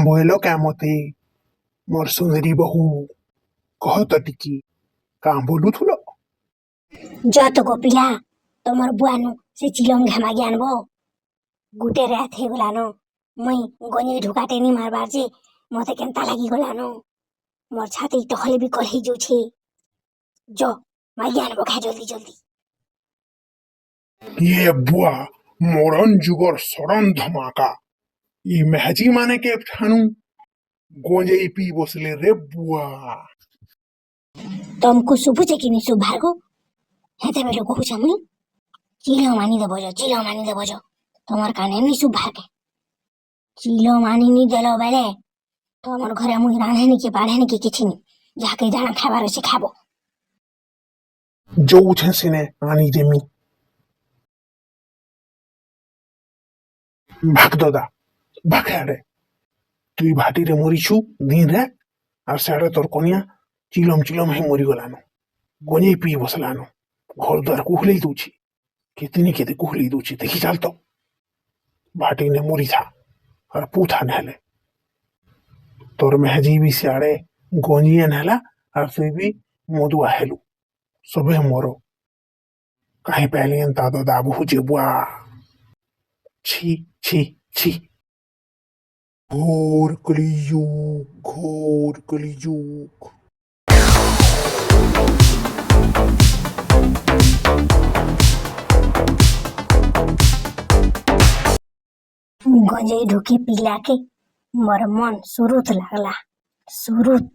बोलो क्या मते मोर सुंदरी बहू कह तो टिकी का बोलू थुलो যত কপিলা তোমার বুয়ানো সে চিলম ঘামা আনবো গুটে রাত হয়ে গলানো মুই গনি ঢুকাতে নি মারবার যে মতে কেনতা লাগি গলানো মোর ছাতি টহলে বি কলহি যাচ্ছে জ মাগি আনবো খা জলদি জলদি ये बुआ मोरन जुगर सरन धमाका ये महजी माने के ठाणु गोंजे पी बसले रे बुआ ତମକୁ ଶୁଭୁଛି କି ନି ଶୁଭାର୍ଗୁ ହେତେବେଳେ କହୁଛ ମୁଇଁ ଚିଲ ମାନି ଦେବ ଯ তোমার কানে নি ଶୁଭାକେ ଚିଲ ମାନି ନି ଦେଲ ବେଲେ তোমার ঘরে মুই রাঁধেনি কি বাড়েনি কি কিছু নি যাকে জানা খাবার আছে খাবো जो उछे सिने आनी देमी भाग ददा भाग आड़े तुई भाटी रे मरीछु दिन रे और साड़े तोर कनिया चिलम चिलम ही मरी गलानो गोंजे पी बसलानो घर द्वार कुहले दूची कितनी केते कुहले दूची देखी चाल तो भाटी ने मरी था और पूथा नहले तोर महजी भी सियाड़े गोंजिया नहला और तुई भी मधुआ हेलू सबे मोरो कहीं पहले दादो दाबू हुजे बुआ छी छी छी घोर कलियुग গঞ্জে ঢুকে পিলাকে মোর মন সুরুত লাগলা সুরুত